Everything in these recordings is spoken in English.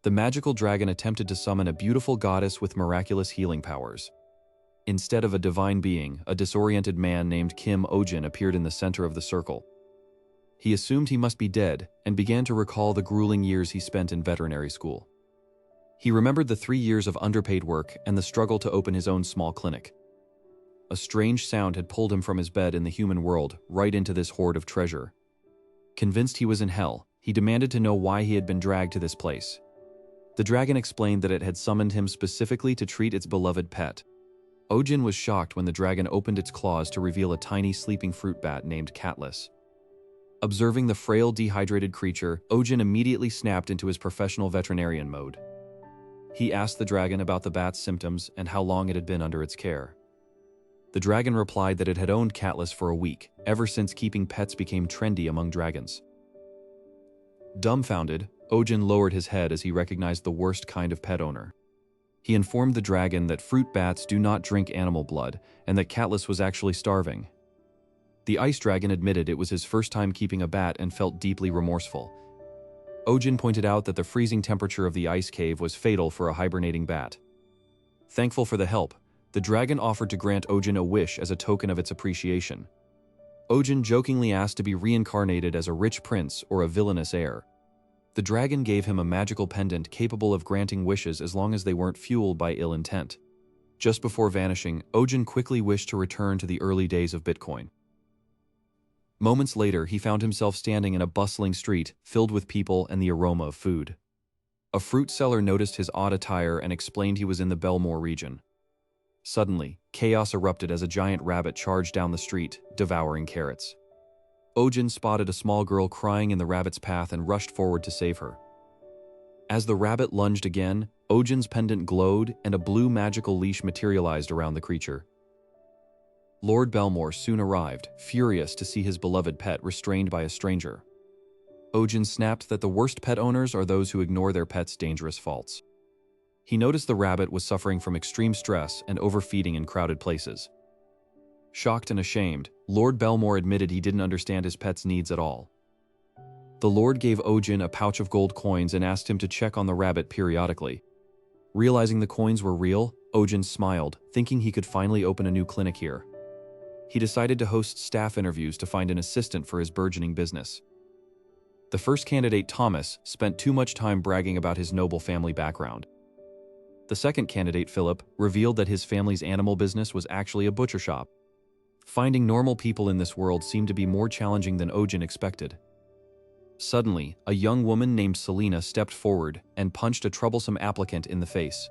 The magical dragon attempted to summon a beautiful goddess with miraculous healing powers. Instead of a divine being, a disoriented man named Ojin appeared in the center of the circle. He assumed he must be dead and began to recall the grueling years he spent in veterinary school. He remembered the 3 years of underpaid work and the struggle to open his own small clinic. A strange sound had pulled him from his bed in the human world right into this hoard of treasure. Convinced he was in hell, he demanded to know why he had been dragged to this place. The dragon explained that it had summoned him specifically to treat its beloved pet. Ojin was shocked when the dragon opened its claws to reveal a tiny sleeping fruit bat named Catlas. Observing the frail, dehydrated creature, Ojin immediately snapped into his professional veterinarian mode. He asked the dragon about the bat's symptoms and how long it had been under its care. The dragon replied that it had owned Catlas for a week, ever since keeping pets became trendy among dragons. Dumbfounded, Ojin lowered his head as he recognized the worst kind of pet owner. He informed the dragon that fruit bats do not drink animal blood and that Catlas was actually starving. The ice dragon admitted it was his first time keeping a bat and felt deeply remorseful. Ojin pointed out that the freezing temperature of the ice cave was fatal for a hibernating bat. Thankful for the help, the dragon offered to grant Ojin a wish as a token of its appreciation. Ojin jokingly asked to be reincarnated as a rich prince or a villainous heir. The dragon gave him a magical pendant capable of granting wishes as long as they weren't fueled by ill intent. Just before vanishing, Ojin quickly wished to return to the early days of Bitcoin. Moments later, he found himself standing in a bustling street filled with people and the aroma of food. A fruit seller noticed his odd attire and explained he was in the Belmore region. Suddenly, chaos erupted as a giant rabbit charged down the street, devouring carrots. Ojin spotted a small girl crying in the rabbit's path and rushed forward to save her. As the rabbit lunged again, Ojin's pendant glowed and a blue magical leash materialized around the creature. Lord Belmore soon arrived, furious to see his beloved pet restrained by a stranger. Ojin snapped that the worst pet owners are those who ignore their pet's dangerous faults. He noticed the rabbit was suffering from extreme stress and overfeeding in crowded places. Shocked and ashamed, Lord Belmore admitted he didn't understand his pet's needs at all. The Lord gave Ojin a pouch of gold coins and asked him to check on the rabbit periodically. Realizing the coins were real, Ojin smiled, thinking he could finally open a new clinic here. He decided to host staff interviews to find an assistant for his burgeoning business. The first candidate, Thomas, spent too much time bragging about his noble family background. The second candidate, Philip, revealed that his family's animal business was actually a butcher shop. Finding normal people in this world seemed to be more challenging than Ojin expected. Suddenly, a young woman named Selena stepped forward and punched a troublesome applicant in the face.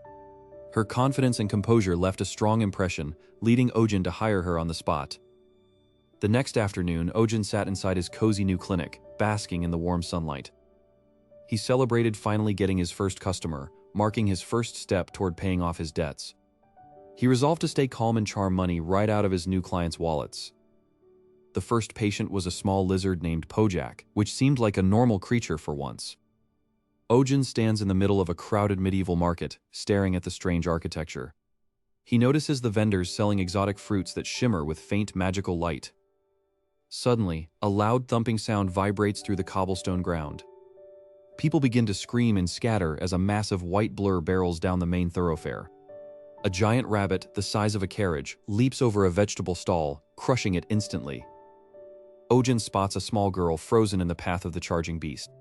Her confidence and composure left a strong impression, leading Ojin to hire her on the spot. The next afternoon, Ojin sat inside his cozy new clinic, basking in the warm sunlight. He celebrated finally getting his first customer, marking his first step toward paying off his debts. He resolved to stay calm and charm money right out of his new clients' wallets. The first patient was a small lizard named Pojak, which seemed like a normal creature for once. Ojin stands in the middle of a crowded medieval market, staring at the strange architecture. He notices the vendors selling exotic fruits that shimmer with faint magical light. Suddenly, a loud thumping sound vibrates through the cobblestone ground. People begin to scream and scatter as a massive white blur barrels down the main thoroughfare. A giant rabbit, the size of a carriage, leaps over a vegetable stall, crushing it instantly. Ojin spots a small girl frozen in the path of the charging beast.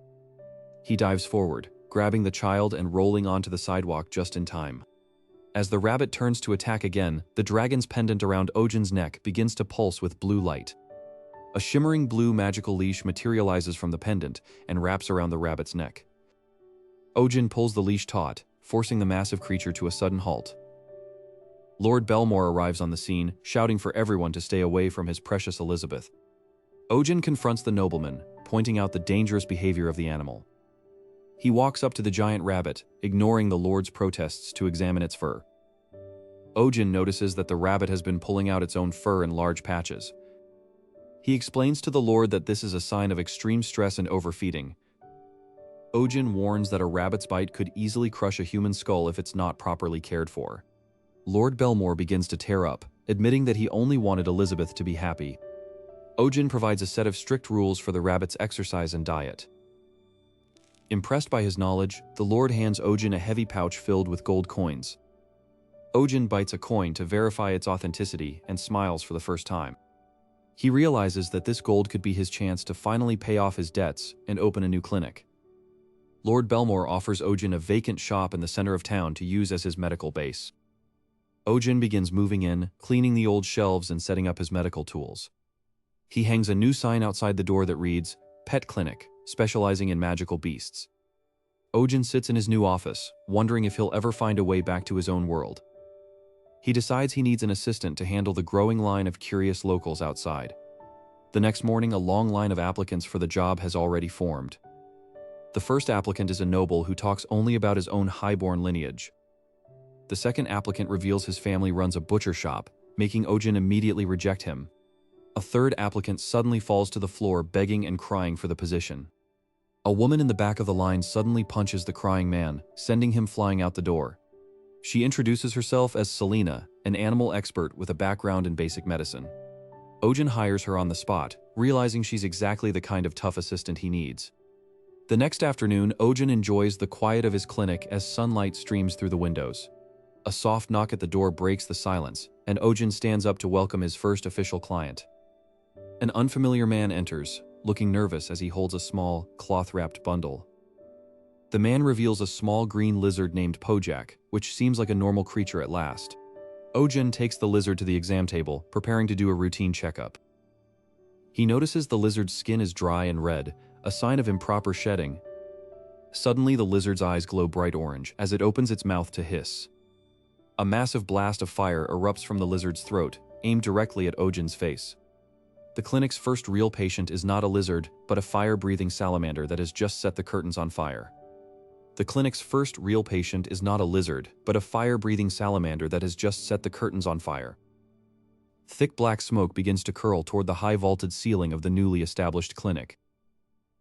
He dives forward, grabbing the child and rolling onto the sidewalk just in time. As the rabbit turns to attack again, the dragon's pendant around Ojin's neck begins to pulse with blue light. A shimmering blue magical leash materializes from the pendant and wraps around the rabbit's neck. Ojin pulls the leash taut, forcing the massive creature to a sudden halt. Lord Belmore arrives on the scene, shouting for everyone to stay away from his precious Elizabeth. Ojin confronts the nobleman, pointing out the dangerous behavior of the animal. He walks up to the giant rabbit, ignoring the Lord's protests to examine its fur. Ojin notices that the rabbit has been pulling out its own fur in large patches. He explains to the Lord that this is a sign of extreme stress and overfeeding. Ojin warns that a rabbit's bite could easily crush a human skull if it's not properly cared for. Lord Belmore begins to tear up, admitting that he only wanted Elizabeth to be happy. Ojin provides a set of strict rules for the rabbit's exercise and diet. Impressed by his knowledge, the Lord hands Ojin a heavy pouch filled with gold coins. Ojin bites a coin to verify its authenticity and smiles for the first time. He realizes that this gold could be his chance to finally pay off his debts and open a new clinic. Lord Belmore offers Ojin a vacant shop in the center of town to use as his medical base. Ojin begins moving in, cleaning the old shelves and setting up his medical tools. He hangs a new sign outside the door that reads, Pet Clinic, specializing in magical beasts. Ojin sits in his new office, wondering if he'll ever find a way back to his own world. He decides he needs an assistant to handle the growing line of curious locals outside. The next morning, a long line of applicants for the job has already formed. The first applicant is a noble who talks only about his own highborn lineage. The second applicant reveals his family runs a butcher shop, making Ojin immediately reject him. A third applicant suddenly falls to the floor begging and crying for the position. A woman in the back of the line suddenly punches the crying man, sending him flying out the door. She introduces herself as Selena, an animal expert with a background in basic medicine. Ojin hires her on the spot, realizing she's exactly the kind of tough assistant he needs. The next afternoon, Ojin enjoys the quiet of his clinic as sunlight streams through the windows. A soft knock at the door breaks the silence, and Ojin stands up to welcome his first official client. An unfamiliar man enters, looking nervous as he holds a small, cloth-wrapped bundle. The man reveals a small green lizard named Pojak, which seems like a normal creature at last. Ojin takes the lizard to the exam table, preparing to do a routine checkup. He notices the lizard's skin is dry and red, a sign of improper shedding. Suddenly, the lizard's eyes glow bright orange as it opens its mouth to hiss. A massive blast of fire erupts from the lizard's throat, aimed directly at Ojin's face. The clinic's first real patient is not a lizard, but a fire-breathing salamander that has just set the curtains on fire. The clinic's first real patient is not a lizard, but a fire-breathing salamander that has just set the curtains on fire. Thick black smoke begins to curl toward the high-vaulted ceiling of the newly established clinic.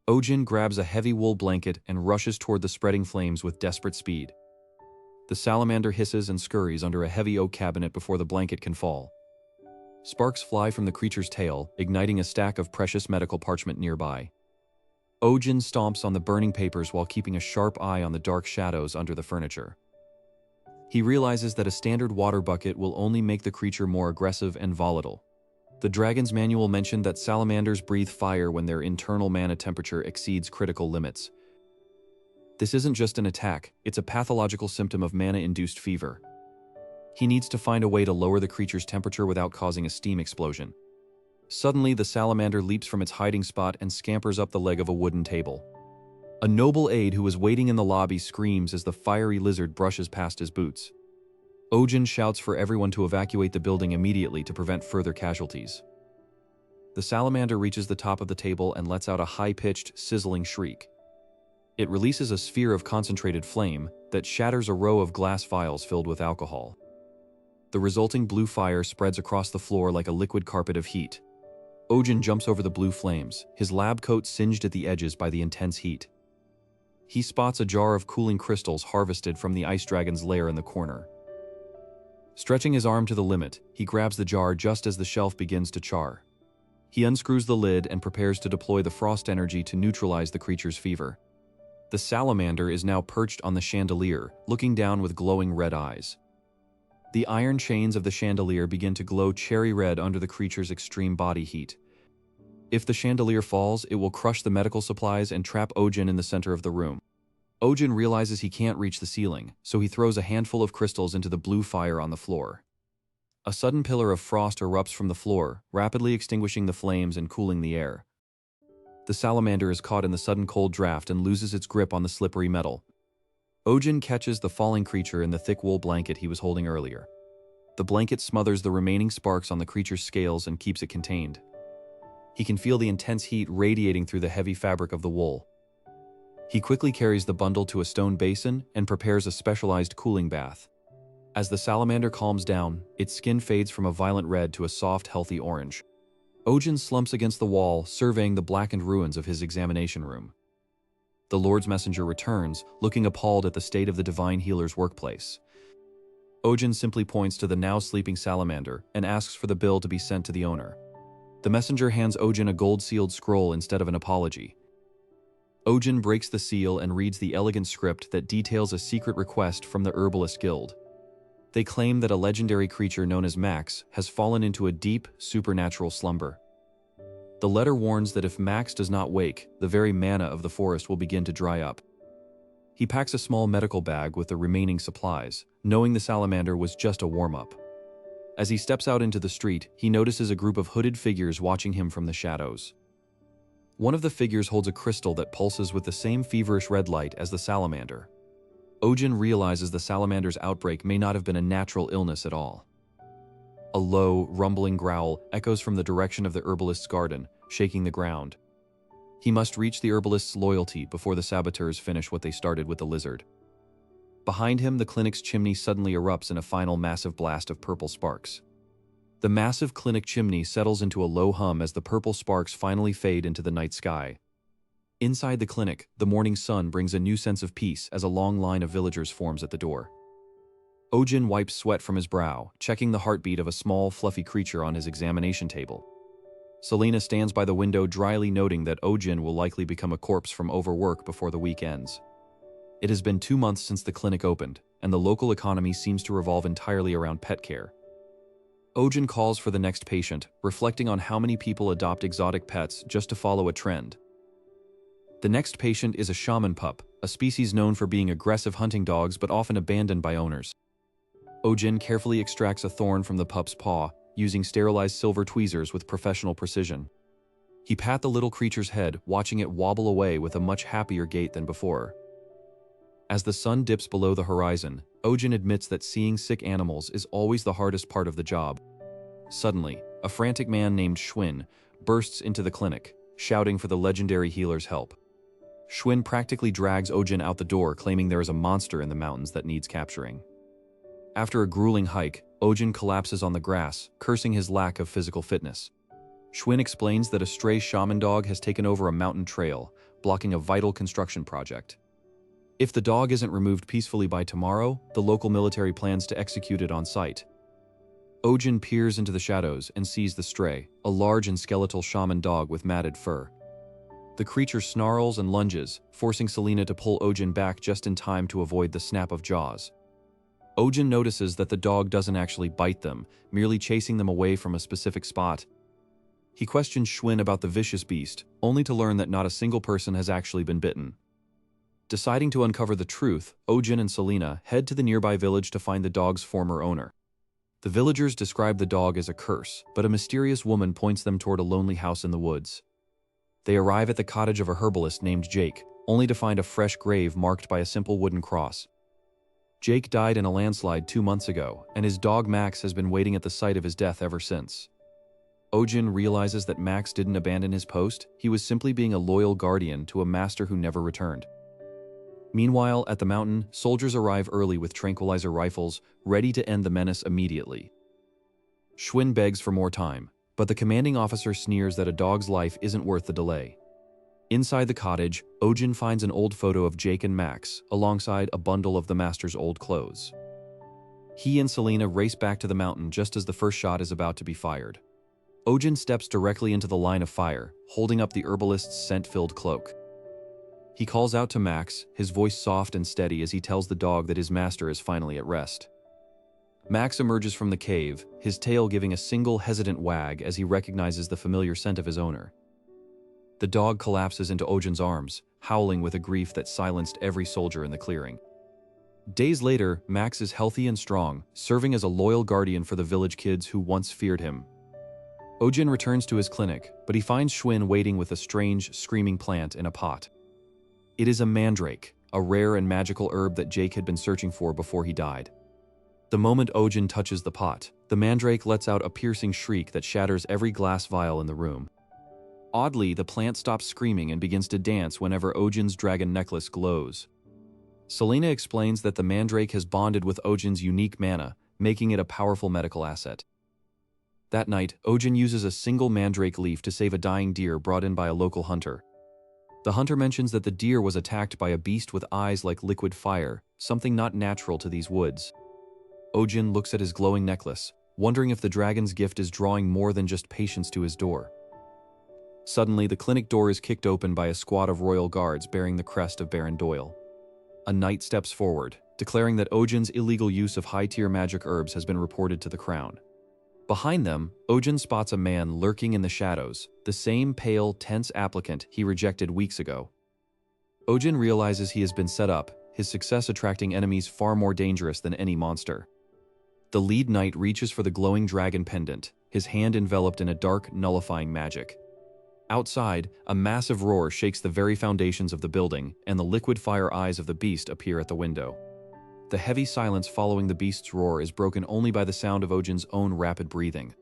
Ojin grabs a heavy wool blanket and rushes toward the spreading flames with desperate speed. The salamander hisses and scurries under a heavy oak cabinet before the blanket can fall. Sparks fly from the creature's tail, igniting a stack of precious medical parchment nearby. Ojin stomps on the burning papers while keeping a sharp eye on the dark shadows under the furniture. He realizes that a standard water bucket will only make the creature more aggressive and volatile. The dragon's manual mentioned that salamanders breathe fire when their internal mana temperature exceeds critical limits. This isn't just an attack, it's a pathological symptom of mana-induced fever. He needs to find a way to lower the creature's temperature without causing a steam explosion. Suddenly, the salamander leaps from its hiding spot and scampers up the leg of a wooden table. A noble aide who was waiting in the lobby screams as the fiery lizard brushes past his boots. Ojin shouts for everyone to evacuate the building immediately to prevent further casualties. The salamander reaches the top of the table and lets out a high-pitched, sizzling shriek. It releases a sphere of concentrated flame that shatters a row of glass vials filled with alcohol. The resulting blue fire spreads across the floor like a liquid carpet of heat. Ojin jumps over the blue flames, his lab coat singed at the edges by the intense heat. He spots a jar of cooling crystals harvested from the ice dragon's lair in the corner. Stretching his arm to the limit, he grabs the jar just as the shelf begins to char. He unscrews the lid and prepares to deploy the frost energy to neutralize the creature's fever. The salamander is now perched on the chandelier, looking down with glowing red eyes. The iron chains of the chandelier begin to glow cherry red under the creature's extreme body heat. If the chandelier falls, it will crush the medical supplies and trap Ojin in the center of the room. Ojin realizes he can't reach the ceiling, so he throws a handful of crystals into the blue fire on the floor. A sudden pillar of frost erupts from the floor, rapidly extinguishing the flames and cooling the air. The salamander is caught in the sudden cold draft and loses its grip on the slippery metal. Ojin catches the falling creature in the thick wool blanket he was holding earlier. The blanket smothers the remaining sparks on the creature's scales and keeps it contained. He can feel the intense heat radiating through the heavy fabric of the wool. He quickly carries the bundle to a stone basin and prepares a specialized cooling bath. As the salamander calms down, its skin fades from a violent red to a soft, healthy orange. Ojin slumps against the wall, surveying the blackened ruins of his examination room. The Lord's messenger returns, looking appalled at the state of the divine healer's workplace. Ojin simply points to the now sleeping salamander and asks for the bill to be sent to the owner. The messenger hands Ojin a gold-sealed scroll instead of an apology. Ojin breaks the seal and reads the elegant script that details a secret request from the Herbalist Guild. They claim that a legendary creature known as Max has fallen into a deep, supernatural slumber. The letter warns that if Max does not wake, the very mana of the forest will begin to dry up. He packs a small medical bag with the remaining supplies, knowing the salamander was just a warm-up. As he steps out into the street, he notices a group of hooded figures watching him from the shadows. One of the figures holds a crystal that pulses with the same feverish red light as the salamander. Ojin realizes the salamander's outbreak may not have been a natural illness at all. A low, rumbling growl echoes from the direction of the herbalist's garden, shaking the ground. He must reach the herbalist's loyalty before the saboteurs finish what they started with the lizard. Behind him, the clinic's chimney suddenly erupts in a final massive blast of purple sparks. The massive clinic chimney settles into a low hum as the purple sparks finally fade into the night sky. Inside the clinic, the morning sun brings a new sense of peace as a long line of villagers forms at the door. Ojin wipes sweat from his brow, checking the heartbeat of a small, fluffy creature on his examination table. Selena stands by the window, dryly noting that Ojin will likely become a corpse from overwork before the week ends. It has been 2 months since the clinic opened, and the local economy seems to revolve entirely around pet care. Ojin calls for the next patient, reflecting on how many people adopt exotic pets just to follow a trend. The next patient is a shaman pup, a species known for being aggressive hunting dogs but often abandoned by owners. Ojin carefully extracts a thorn from the pup's paw, using sterilized silver tweezers with professional precision. He pats the little creature's head, watching it wobble away with a much happier gait than before. As the sun dips below the horizon, Ojin admits that seeing sick animals is always the hardest part of the job. Suddenly, a frantic man named Schwinn bursts into the clinic, shouting for the legendary healer's help. Schwinn practically drags Ojin out the door, claiming there is a monster in the mountains that needs capturing. After a grueling hike, Ojin collapses on the grass, cursing his lack of physical fitness. Schwinn explains that a stray shaman dog has taken over a mountain trail, blocking a vital construction project. If the dog isn't removed peacefully by tomorrow, the local military plans to execute it on site. Ojin peers into the shadows and sees the stray, a large and skeletal shaman dog with matted fur. The creature snarls and lunges, forcing Selena to pull Ojin back just in time to avoid the snap of jaws. Ojin notices that the dog doesn't actually bite them, merely chasing them away from a specific spot. He questions Schwinn about the vicious beast, only to learn that not a single person has actually been bitten. Deciding to uncover the truth, Ojin and Selena head to the nearby village to find the dog's former owner. The villagers describe the dog as a curse, but a mysterious woman points them toward a lonely house in the woods. They arrive at the cottage of a herbalist named Jake, only to find a fresh grave marked by a simple wooden cross. Jake died in a landslide 2 months ago, and his dog Max has been waiting at the site of his death ever since. Ojin realizes that Max didn't abandon his post, he was simply being a loyal guardian to a master who never returned. Meanwhile, at the mountain, soldiers arrive early with tranquilizer rifles, ready to end the menace immediately. Schwinn begs for more time, but the commanding officer sneers that a dog's life isn't worth the delay. Inside the cottage, Ojin finds an old photo of Jake and Max, alongside a bundle of the master's old clothes. He and Selena race back to the mountain just as the first shot is about to be fired. Ojin steps directly into the line of fire, holding up the herbalist's scent-filled cloak. He calls out to Max, his voice soft and steady as he tells the dog that his master is finally at rest. Max emerges from the cave, his tail giving a single hesitant wag as he recognizes the familiar scent of his owner. The dog collapses into Ojin's arms, howling with a grief that silenced every soldier in the clearing. Days later, Max is healthy and strong, serving as a loyal guardian for the village kids who once feared him. Ojin returns to his clinic, but he finds Schwinn waiting with a strange, screaming plant in a pot. It is a mandrake, a rare and magical herb that Jake had been searching for before he died. The moment Ojin touches the pot, the mandrake lets out a piercing shriek that shatters every glass vial in the room. Oddly, the plant stops screaming and begins to dance whenever Ojin's dragon necklace glows. Selena explains that the mandrake has bonded with Ojin's unique mana, making it a powerful medical asset. That night, Ojin uses a single mandrake leaf to save a dying deer brought in by a local hunter. The hunter mentions that the deer was attacked by a beast with eyes like liquid fire, something not natural to these woods. Ojin looks at his glowing necklace, wondering if the dragon's gift is drawing more than just patients to his door. Suddenly, the clinic door is kicked open by a squad of royal guards bearing the crest of Baron Doyle. A knight steps forward, declaring that Ojin's illegal use of high-tier magic herbs has been reported to the crown. Behind them, Ojin spots a man lurking in the shadows, the same pale, tense applicant he rejected weeks ago. Ojin realizes he has been set up, his success attracting enemies far more dangerous than any monster. The lead knight reaches for the glowing dragon pendant, his hand enveloped in a dark, nullifying magic. Outside, a massive roar shakes the very foundations of the building, and the liquid fire eyes of the beast appear at the window. The heavy silence following the beast's roar is broken only by the sound of Ojin's own rapid breathing.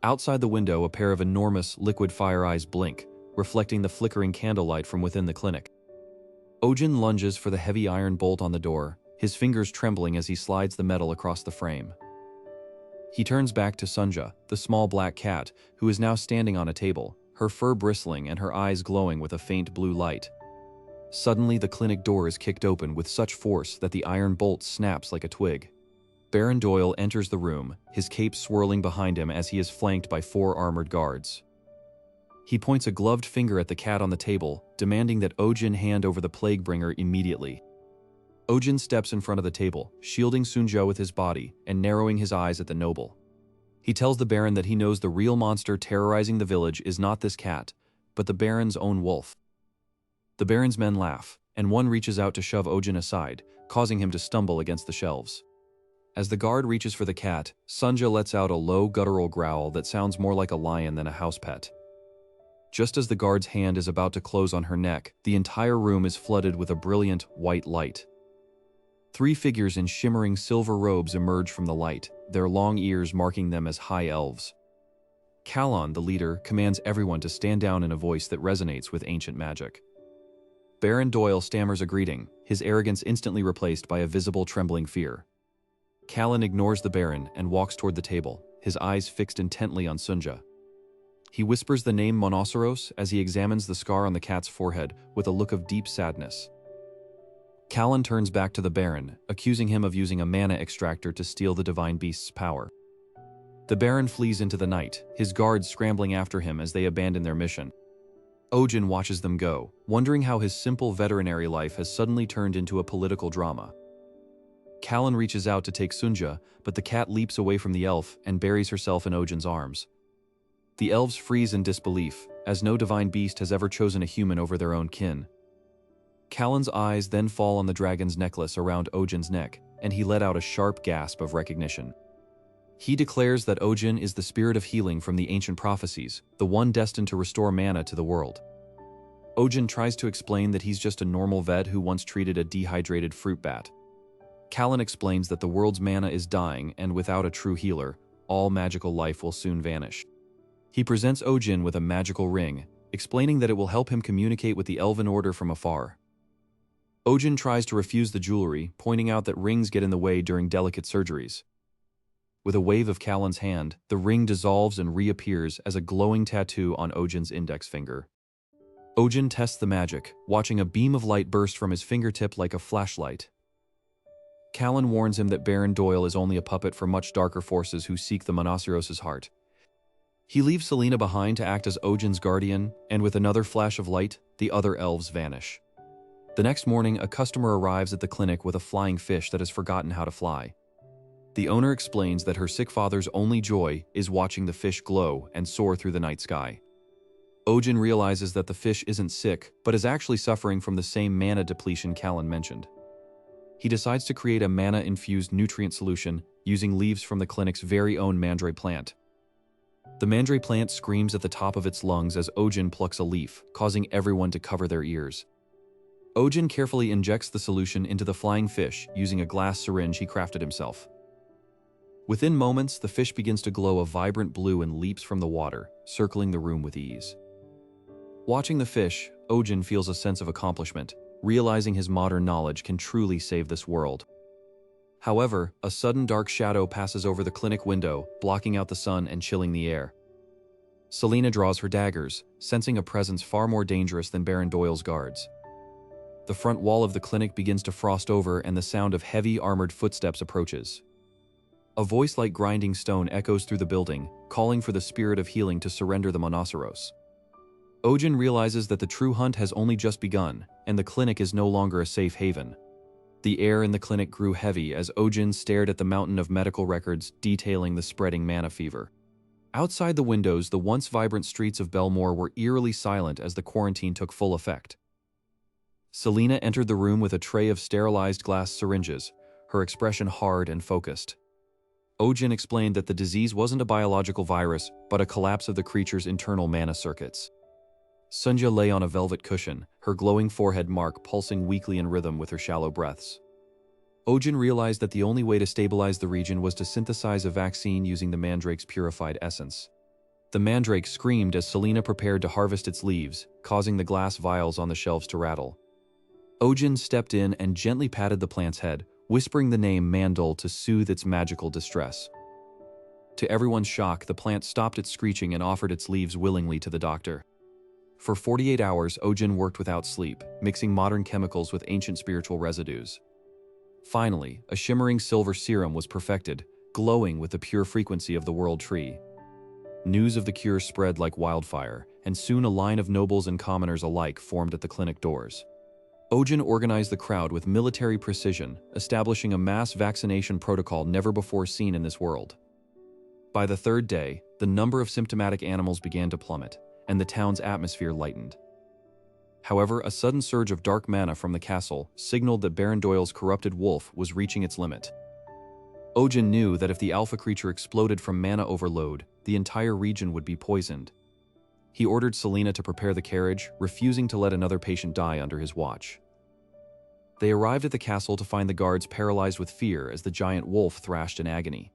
Outside the window, a pair of enormous, liquid fire eyes blink, reflecting the flickering candlelight from within the clinic. Ojin lunges for the heavy iron bolt on the door, his fingers trembling as he slides the metal across the frame. He turns back to Sunja, the small black cat, who is now standing on a table, her fur bristling and her eyes glowing with a faint blue light. Suddenly, the clinic door is kicked open with such force that the iron bolt snaps like a twig. Baron Doyle enters the room, his cape swirling behind him as he is flanked by 4 armored guards. He points a gloved finger at the cat on the table, demanding that Ojin hand over the Plaguebringer immediately. Ojin steps in front of the table, shielding Sunja with his body and narrowing his eyes at the noble. He tells the Baron that he knows the real monster terrorizing the village is not this cat, but the Baron's own wolf. The Baron's men laugh, and one reaches out to shove Ojin aside, causing him to stumble against the shelves. As the guard reaches for the cat, Sunja lets out a low, guttural growl that sounds more like a lion than a house pet. Just as the guard's hand is about to close on her neck, the entire room is flooded with a brilliant, white light. 3 figures in shimmering silver robes emerge from the light, their long ears marking them as high elves. Kalon, the leader, commands everyone to stand down in a voice that resonates with ancient magic. Baron Doyle stammers a greeting, his arrogance instantly replaced by a visible trembling fear. Kalon ignores the Baron and walks toward the table, his eyes fixed intently on Sunja. He whispers the name Monosceros as he examines the scar on the cat's forehead with a look of deep sadness. Kalon turns back to the Baron, accusing him of using a mana extractor to steal the divine beast's power. The Baron flees into the night, his guards scrambling after him as they abandon their mission. Ojin watches them go, wondering how his simple veterinary life has suddenly turned into a political drama. Kalon reaches out to take Sunja, but the cat leaps away from the elf and buries herself in Ojin's arms. The elves freeze in disbelief, as no divine beast has ever chosen a human over their own kin. Kalon's eyes then fall on the dragon's necklace around Ojin's neck, and he let out a sharp gasp of recognition. He declares that Ojin is the spirit of healing from the ancient prophecies, the one destined to restore mana to the world. Ojin tries to explain that he's just a normal vet who once treated a dehydrated fruit bat. Kalon explains that the world's mana is dying, and without a true healer, all magical life will soon vanish. He presents Ojin with a magical ring, explaining that it will help him communicate with the elven order from afar. Ojin tries to refuse the jewelry, pointing out that rings get in the way during delicate surgeries. With a wave of Kalon's hand, the ring dissolves and reappears as a glowing tattoo on Ojin's index finger. Ojin tests the magic, watching a beam of light burst from his fingertip like a flashlight. Kalon warns him that Baron Doyle is only a puppet for much darker forces who seek the Monosceros' heart. He leaves Selena behind to act as Ojin's guardian, and with another flash of light, the other elves vanish. The next morning, a customer arrives at the clinic with a flying fish that has forgotten how to fly. The owner explains that her sick father's only joy is watching the fish glow and soar through the night sky. Ojin realizes that the fish isn't sick, but is actually suffering from the same mana depletion Kalon mentioned. He decides to create a mana-infused nutrient solution using leaves from the clinic's very own mandrake plant. The mandrake plant screams at the top of its lungs as Ojin plucks a leaf, causing everyone to cover their ears. Ojin carefully injects the solution into the flying fish using a glass syringe he crafted himself. Within moments, the fish begins to glow a vibrant blue and leaps from the water, circling the room with ease. Watching the fish, Ojin feels a sense of accomplishment, realizing his modern knowledge can truly save this world. However, a sudden dark shadow passes over the clinic window, blocking out the sun and chilling the air. Selena draws her daggers, sensing a presence far more dangerous than Baron Doyle's guards. The front wall of the clinic begins to frost over and the sound of heavy armored footsteps approaches. A voice like grinding stone echoes through the building, calling for the spirit of healing to surrender the Monosceros. Ojin realizes that the true hunt has only just begun, and the clinic is no longer a safe haven. The air in the clinic grew heavy as Ojin stared at the mountain of medical records detailing the spreading mana fever. Outside the windows, the once vibrant streets of Belmore were eerily silent as the quarantine took full effect. Selena entered the room with a tray of sterilized glass syringes, her expression hard and focused. Ojin explained that the disease wasn't a biological virus, but a collapse of the creature's internal mana circuits. Sunja lay on a velvet cushion, her glowing forehead mark pulsing weakly in rhythm with her shallow breaths. Ojin realized that the only way to stabilize the region was to synthesize a vaccine using the mandrake's purified essence. The mandrake screamed as Selena prepared to harvest its leaves, causing the glass vials on the shelves to rattle. Ojin stepped in and gently patted the plant's head, whispering the name Mandel to soothe its magical distress. To everyone's shock, the plant stopped its screeching and offered its leaves willingly to the doctor. For 48 hours, Ojin worked without sleep, mixing modern chemicals with ancient spiritual residues. Finally, a shimmering silver serum was perfected, glowing with the pure frequency of the world tree. News of the cure spread like wildfire, and soon a line of nobles and commoners alike formed at the clinic doors. Ojin organized the crowd with military precision, establishing a mass vaccination protocol never before seen in this world. By the third day, the number of symptomatic animals began to plummet, and the town's atmosphere lightened. However, a sudden surge of dark mana from the castle signaled that Baron Doyle's corrupted wolf was reaching its limit. Ojin knew that if the alpha creature exploded from mana overload, the entire region would be poisoned. He ordered Selena to prepare the carriage, refusing to let another patient die under his watch. They arrived at the castle to find the guards paralyzed with fear as the giant wolf thrashed in agony.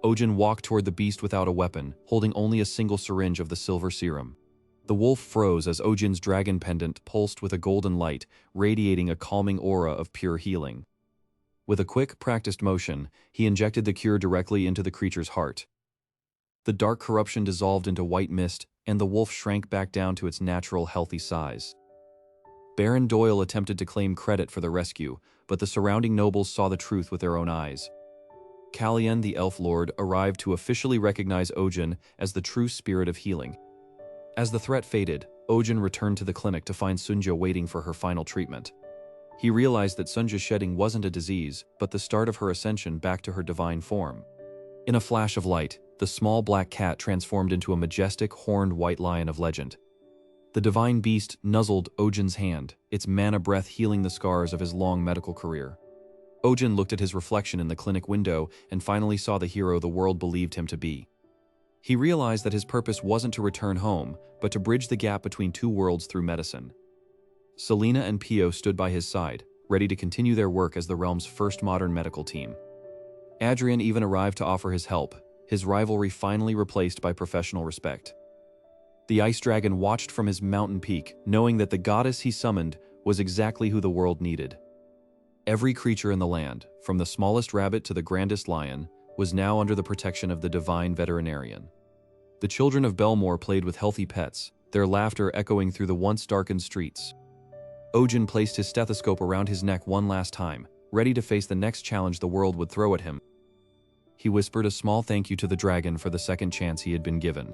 Ojin walked toward the beast without a weapon, holding only a single syringe of the silver serum. The wolf froze as Ojin's dragon pendant pulsed with a golden light, radiating a calming aura of pure healing. With a quick, practiced motion, he injected the cure directly into the creature's heart. The dark corruption dissolved into white mist, and the wolf shrank back down to its natural, healthy size. Baron Doyle attempted to claim credit for the rescue, but the surrounding nobles saw the truth with their own eyes. Kallian, the elf lord, arrived to officially recognize Ojin as the true spirit of healing. As the threat faded, Ojin returned to the clinic to find Sunja waiting for her final treatment. He realized that Sunja's shedding wasn't a disease, but the start of her ascension back to her divine form. In a flash of light, the small black cat transformed into a majestic, horned white lion of legend. The divine beast nuzzled Ojin's hand, its mana breath healing the scars of his long medical career. Ojin looked at his reflection in the clinic window and finally saw the hero the world believed him to be. He realized that his purpose wasn't to return home, but to bridge the gap between two worlds through medicine. Selena and Pio stood by his side, ready to continue their work as the realm's first modern medical team. Adrian even arrived to offer his help, his rivalry finally replaced by professional respect. The ice dragon watched from his mountain peak, knowing that the goddess he summoned was exactly who the world needed. Every creature in the land, from the smallest rabbit to the grandest lion, was now under the protection of the divine veterinarian. The children of Belmore played with healthy pets, their laughter echoing through the once darkened streets. Ojin placed his stethoscope around his neck one last time, ready to face the next challenge the world would throw at him. He whispered a small thank you to the dragon for the second chance he had been given.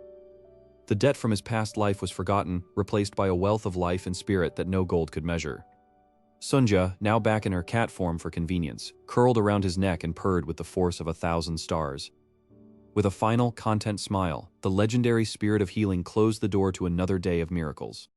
The debt from his past life was forgotten, replaced by a wealth of life and spirit that no gold could measure. Sunja, now back in her cat form for convenience, curled around his neck and purred with the force of 1,000 stars. With a final, content smile, the legendary spirit of healing closed the door to another day of miracles.